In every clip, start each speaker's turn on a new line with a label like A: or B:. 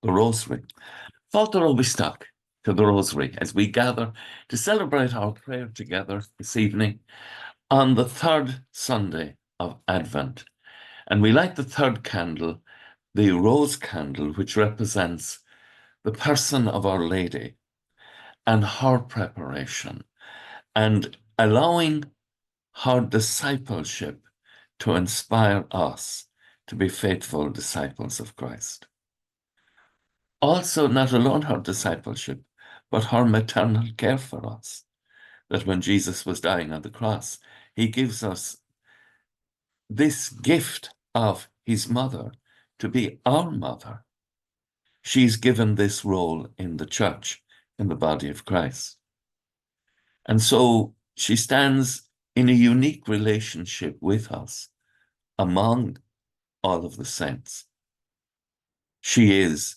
A: the Rosary. Fáilte Robisteach to the Rosary as we gather to celebrate our prayer together this evening on the third Sunday of Advent. And we light the third candle, the rose candle, which represents the person of Our Lady and her preparation and allowing her discipleship to inspire us to be faithful disciples of Christ. Also, not alone her discipleship, but her maternal care for us. That when Jesus was dying on the cross, he gives us this gift of his mother to be our mother. She's given this role in the church, in the body of Christ. And so she stands in a unique relationship with us among all of the saints. She is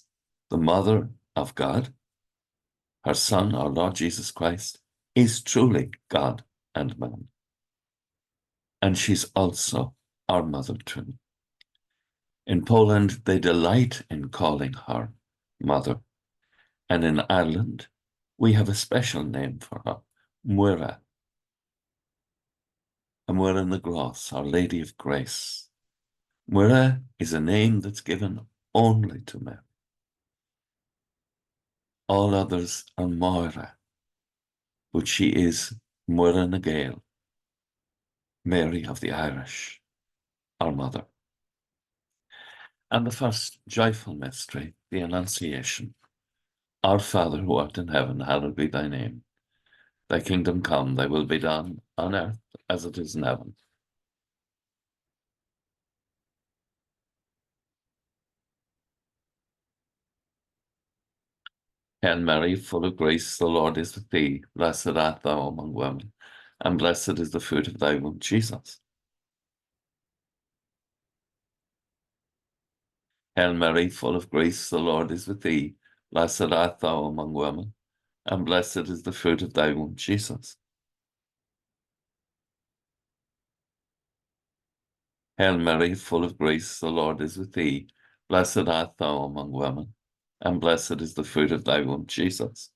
A: the mother of God. Her Son, our Lord Jesus Christ, is truly God and man. And she's also our mother too. In Poland, they delight in calling her mother. And in Ireland, we have a special name for her, Muire. Muire na Gras, Our Lady of Grace. Muire is a name that's given only to men. All others are Moira, but she is Muire na Gael, Mary of the Irish, our mother. And the first joyful mystery, the Annunciation. Our Father who art in heaven, hallowed be thy name. Thy kingdom come, thy will be done on earth as it is in heaven. Hail Mary, full of grace, the Lord is with thee. Blessed art thou among women, and blessed is the fruit of thy womb, Jesus. Hail Mary, full of grace, the Lord is with thee. Blessed art thou among women, and blessed is the fruit of thy womb, Jesus. Hail Mary, full of grace, the Lord is with thee. Blessed art thou among women, and blessed is the fruit of thy womb, Jesus.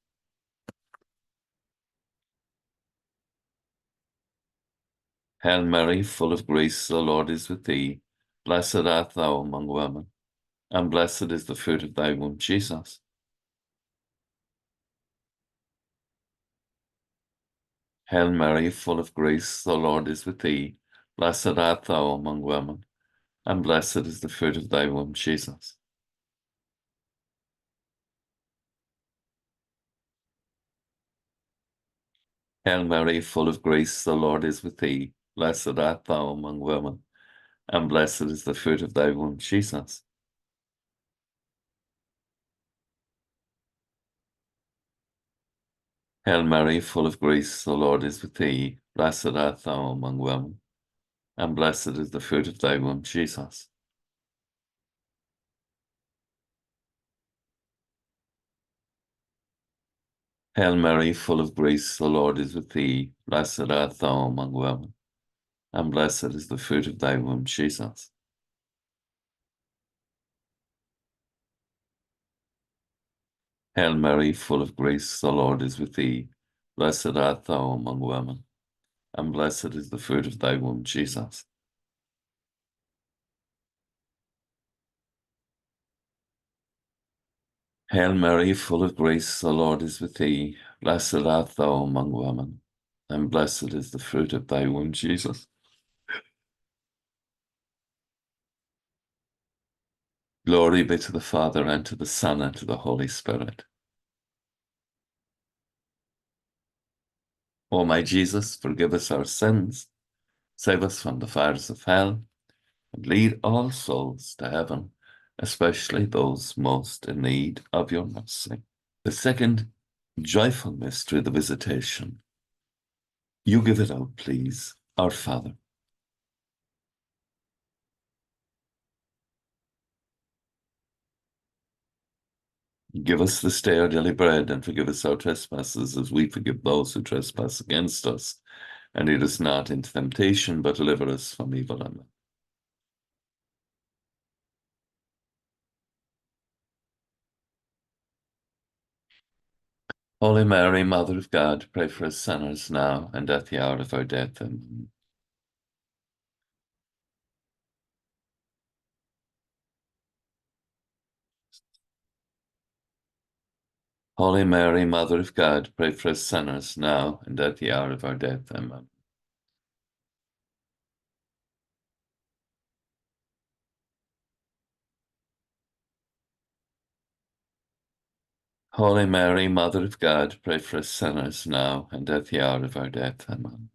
A: Hail Mary, full of grace, the Lord is with thee. Blessed art thou among women, and blessed is the fruit of thy womb, Jesus. Hail Mary, full of grace, the Lord is with thee. Blessed art thou among women, and blessed is the fruit of thy womb, Jesus. Hail Mary, full of grace, the Lord is with thee. Blessed art thou among women, and blessed is the fruit of thy womb, Jesus. Hail Mary, full of grace, the Lord is with thee. Blessed art thou among women, and blessed is the fruit of thy womb, Jesus. Hail Mary, full of grace, the Lord is with thee. Blessed art thou among women, and blessed is the fruit of thy womb, Jesus. Hail Mary, full of grace, the Lord is with thee. Blessed art thou among women, and blessed is the fruit of thy womb, Jesus. Hail Mary, full of grace, the Lord is with thee. Blessed art thou among women, and blessed is the fruit of thy womb, Jesus. Glory be to the Father, and to the Son, and to the Holy Spirit. O my Jesus, forgive us our sins, save us from the fires of hell, and lead all souls to heaven, especially those most in need of your mercy. The second joyful mystery, the Visitation. You give it out, please, our Father. Give us this day our daily bread, and forgive us our trespasses, as we forgive those who trespass against us. And lead us not into temptation, but deliver us from evil. Amen. Holy Mary, Mother of God, pray for us sinners now and at the hour of our death. Amen. Holy Mary, Mother of God, pray for us sinners now and at the hour of our death. Amen. Holy Mary, Mother of God, pray for us sinners now and at the hour of our death. Amen.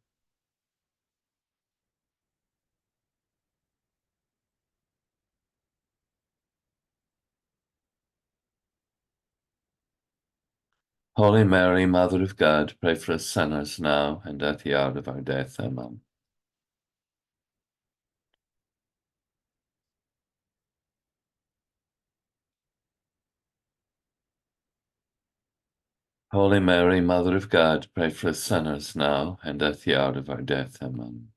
A: Holy Mary, Mother of God, pray for us sinners now and at the hour of our death. Amen. Holy Mary, Mother of God, pray for us sinners now and at the hour of our death. Amen.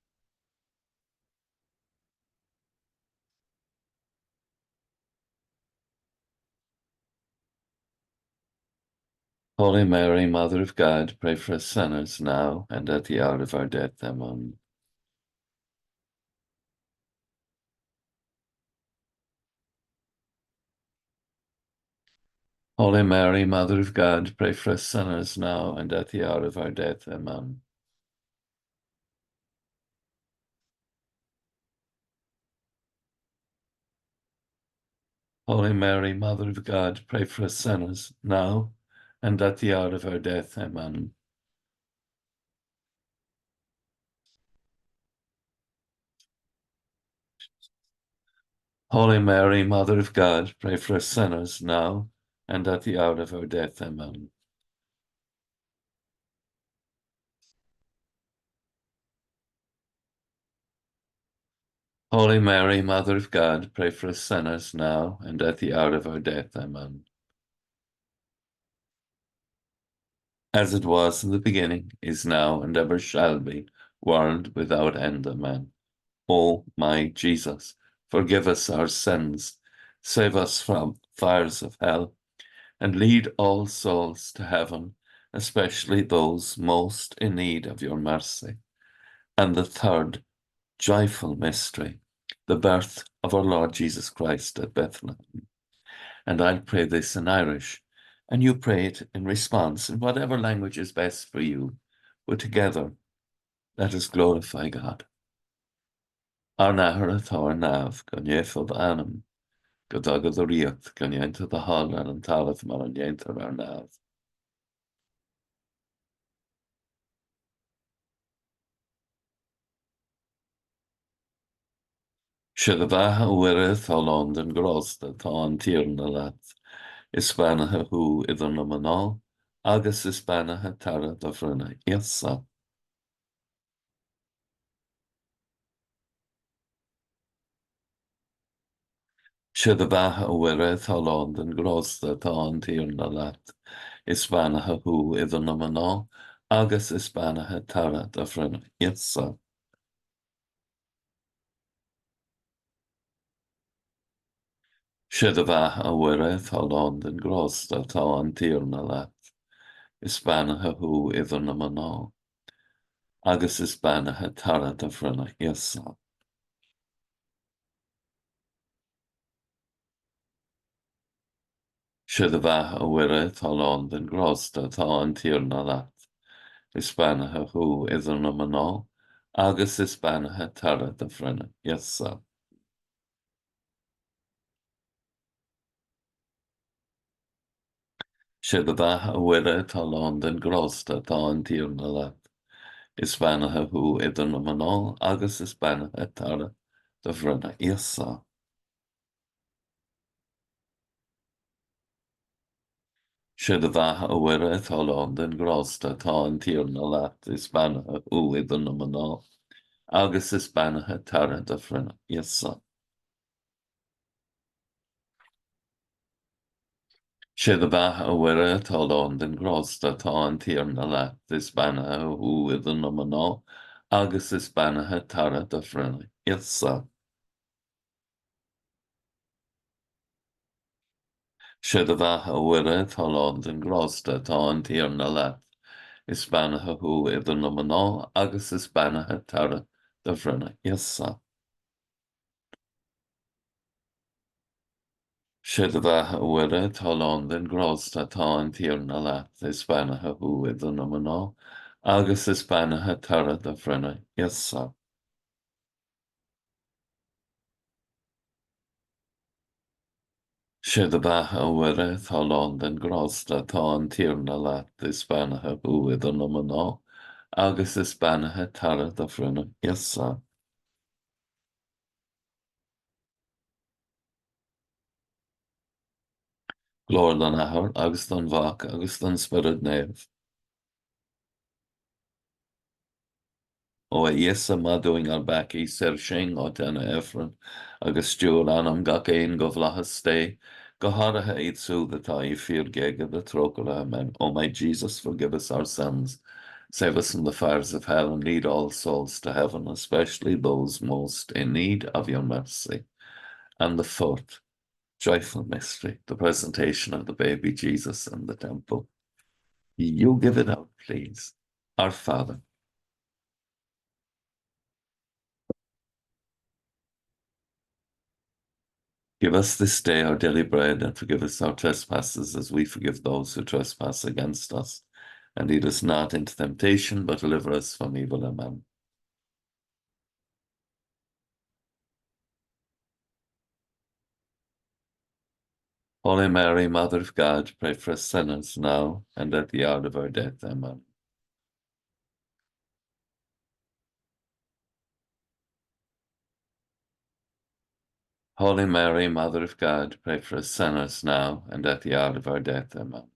A: Holy Mary, Mother of God, pray for us sinners now and at the hour of our death. Amen. Holy Mary, Mother of God, pray for us sinners now and at the hour of our death. Amen. Holy Mary, Mother of God, pray for us sinners now and at the hour of our death. Amen. Holy Mary, Mother of God, pray for us sinners now and at the hour of our death. Amen. Holy Mary, Mother of God, pray for us sinners now and at the hour of our death. Amen. As it was in the beginning, is now, and ever shall be, world without end. Amen. O my Jesus, forgive us our sins, save us from fires of hell, and lead all souls to heaven, especially those most in need of your mercy. And the third joyful mystery, the birth of our Lord Jesus Christ at Bethlehem. And I'll pray this in Irish, and you pray it in response in whatever language is best for you. But together, let us glorify God. Ar nahar atá nav, gan éfod anam, go dagad a riocht, gan yenta the hall ar an talaf mar an yenta ar nav. Siad a bheithe uire tá London grosta tá an tír na lat, is banathe hu idir na maná, agus is banathe tara da fruna iasa. Siad a bheithe uire tá London grosta tá an tír na lat, is banathe hu idir na maná, agus is banathe tara da fruna iasa. Siad a bheith a bhuire tá London grosta tá an tír na leat, is banathe hu idir na maná, agus is banathe tara da fruna iasa. Siad a bheith a bhuire tá London grosta tá an tír na leat, is banathe hu idir na maná, agus is banathe tara da fruna iasa. Siad a bheith a bhuire tá London grosta tá an tír na leat, is banathe hu idir na maná, agus is banathe tara da fruna iasa. Siad a bheith a bhuire tá London grosta tá an tír na leat, is banathe hu idir na maná, agus is banathe tara da fruna iasa. Siad a bheith a bhuire tá London grosta tá an tír na leat, is banathe hu idir na maná, agus is banathe tara da fruna iasa. Siad a bheith a bhuire talán den grásta tá an tíar na leat. Is banathe thu idir na maná agus is banathe tara de bhrunne iasa. Siad a bheith a bhuire talán den grásta tá an tíar na leat. Is banathe thu idir na maná agus is banathe tara de bhrunne iasa. Siad a bheith a bhuire talán den grásta tá an tíar na leat. Is banathe thu idir na maná agus is banathe tara de bhrunne iasa. Glór don ahar agus don bhac agus don spirid nef. Ó dhéasa má doing ar baci ser sin ó denna efran agus stúr anam gach éon go bhlachas stay go háirithe iad súdatá I fear gega the trocara amen. O my Jesus, forgive us our sins, save us from the fires of hell, and lead all souls to heaven, especially those most in need of your mercy. And the fourth joyful mystery, the presentation of the baby Jesus in the temple. You give it out, please. Our Father. Give us this day our daily bread, and forgive us our trespasses as we forgive those who trespass against us. And lead us not into temptation, but deliver us from evil. Amen. Holy Mary, Mother of God, pray for us sinners now and at the hour of our death. Amen. Holy Mary, Mother of God, pray for us sinners now and at the hour of our death. Amen.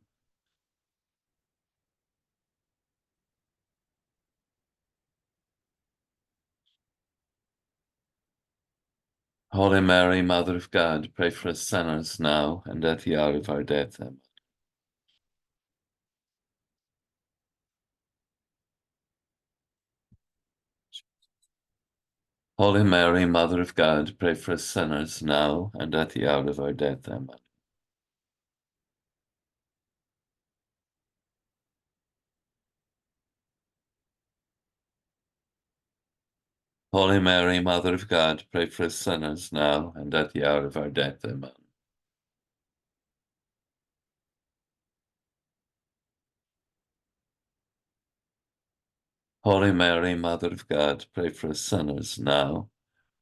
A: Holy Mary, Mother of God, pray for us sinners now and at the hour of our death. Amen. Holy Mary, Mother of God, pray for us sinners now and at the hour of our death. Amen. Holy Mary, Mother of God, pray for us sinners now and at the hour of our death. Amen. Holy Mary, Mother of God, pray for us sinners now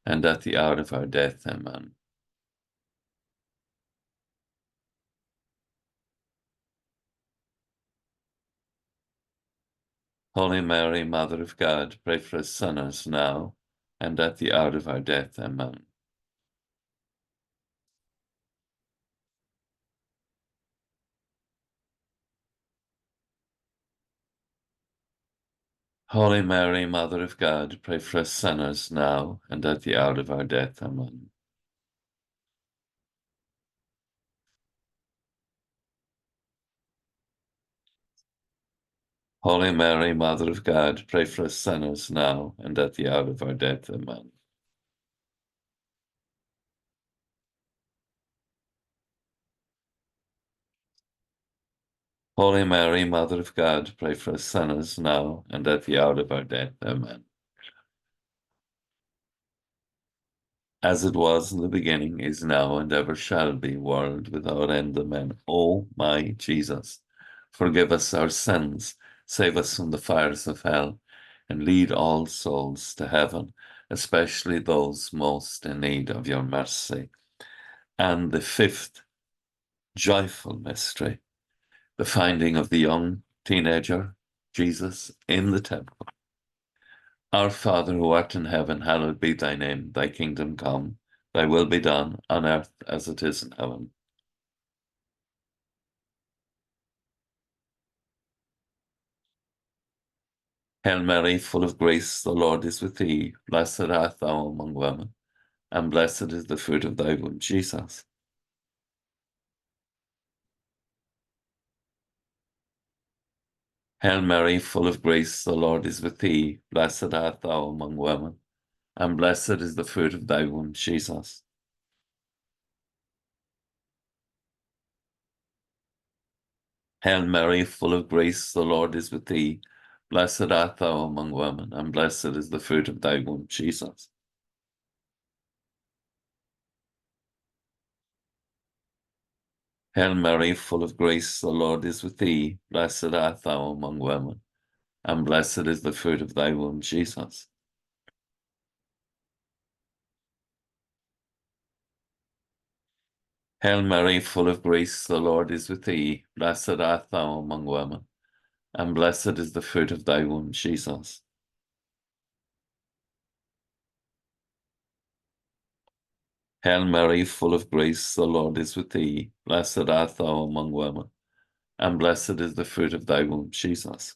A: and at the hour of our death. Amen. Holy Mary, Mother of God, pray for us sinners now and at the hour of our death. Amen. Holy Mary, Mother of God, pray for us sinners now and at the hour of our death. Amen. Holy Mary, Mother of God, pray for us sinners now and at the hour of our death. Amen. Holy Mary, Mother of God, pray for us sinners now and at the hour of our death. Amen. As it was in the beginning, is now, and ever shall be, world without end. Amen. O my Jesus, forgive us our sins, save us from the fires of hell, and lead all souls to heaven, especially those most in need of your mercy. And the fifth joyful mystery, the finding of the young teenager, Jesus, in the temple. Our Father, who art in heaven, hallowed be thy name. Thy kingdom come, thy will be done on earth as it is in heaven. Hail Mary, full of grace, the Lord is with thee. Blessed art thou among women, and blessed is the fruit of thy womb, Jesus. Hail Mary, full of grace, the Lord is with thee. Blessed art thou among women, and blessed is the fruit of thy womb, Jesus. Hail Mary, full of grace, the Lord is with thee. Blessed art thou among women, and blessed is the fruit of thy womb, Jesus. Hail Mary, full of grace, the Lord is with thee. Blessed art thou among women, and blessed is the fruit of thy womb, Jesus. Hail Mary, full of grace, the Lord is with thee. Blessed art thou among women, and blessed is the fruit of thy womb, Jesus. Hail Mary, full of grace, the Lord is with thee. Blessed art thou among women, and blessed is the fruit of thy womb, Jesus.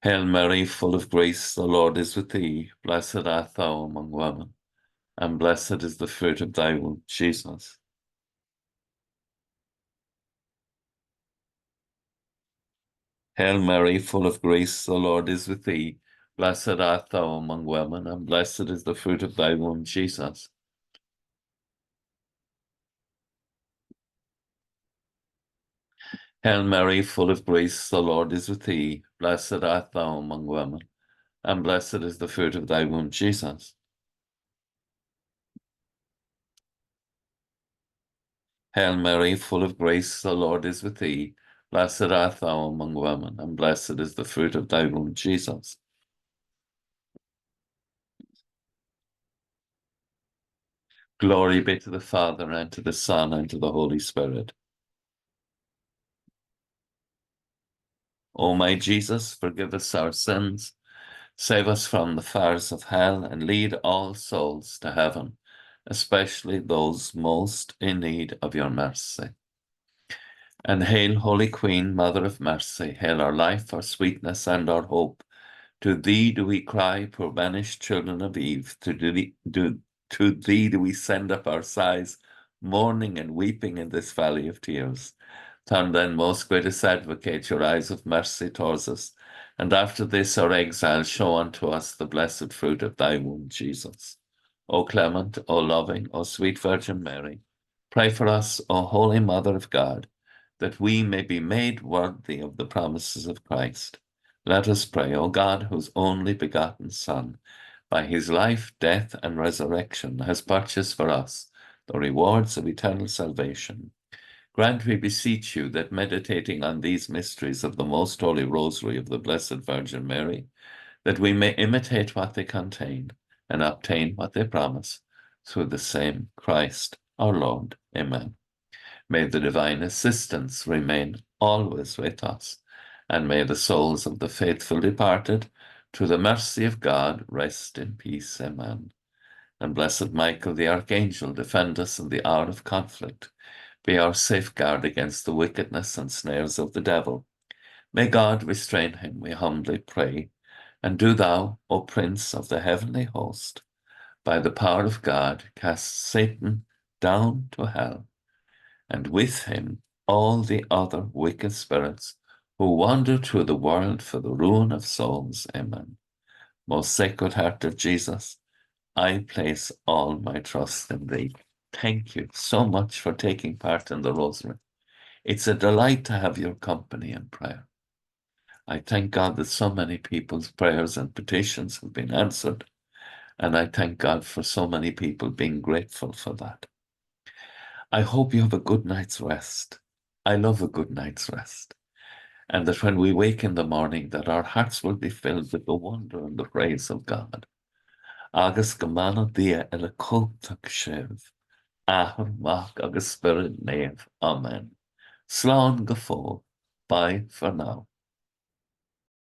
A: Hail Mary, full of grace, the Lord is with thee. Blessed art thou among women, and blessed is the fruit of thy womb, Jesus. Hail Mary, full of grace, the Lord is with thee. Blessed art thou among women, and blessed is the fruit of thy womb, Jesus. Hail Mary, full of grace, the Lord is with thee. Blessed art thou among women, and blessed is the fruit of thy womb, Jesus. Hail Mary, full of grace, the Lord is with thee. Blessed art thou among women, and blessed is the fruit of thy womb, Jesus. Glory be to the Father, and to the Son, and to the Holy Spirit. O my Jesus, forgive us our sins, save us from the fires of hell, and lead all souls to heaven, especially those most in need of your mercy. And hail, Holy Queen, Mother of Mercy, hail our life, our sweetness, and our hope. To thee do we cry, poor banished children of Eve. To thee do we send up our sighs, mourning and weeping in this valley of tears. Turn then, most gracious Advocate, your eyes of mercy towards us, and after this our exile, show unto us the blessed fruit of thy womb, Jesus. O clement, O loving, O sweet Virgin Mary, pray for us, O Holy Mother of God, that we may be made worthy of the promises of Christ. Let us pray, O God, whose only begotten Son, by his life, death, and resurrection, has purchased for us the rewards of eternal salvation. Grant, we beseech you, that meditating on these mysteries of the most holy Rosary of the Blessed Virgin Mary, that we may imitate what they contain and obtain what they promise, through the same Christ our Lord. Amen. May the divine assistance remain always with us, and may the souls of the faithful departed, through the mercy of God, rest in peace. Amen. And blessed Michael the Archangel, defend us in the hour of conflict. Be our safeguard against the wickedness and snares of the devil. May God restrain him, we humbly pray. And do thou, O Prince of the heavenly host, by the power of God, cast Satan down to hell, and with him all the other wicked spirits who wander through the world for the ruin of souls. Amen. Most Sacred Heart of Jesus, I place all my trust in thee. Thank you so much for taking part in the Rosary. It's a delight to have your company in prayer. I thank God that so many people's prayers and petitions have been answered, and I thank God for so many people being grateful for that. I hope you have a good night's rest. I love a good night's rest. And that when we wake in the morning, that our hearts will be filled with the wonder and the praise of God. Agus gemana dia ele kultak shev. Ahar mach agus spirit nave. Amen. Slán go fóg. Bye for now.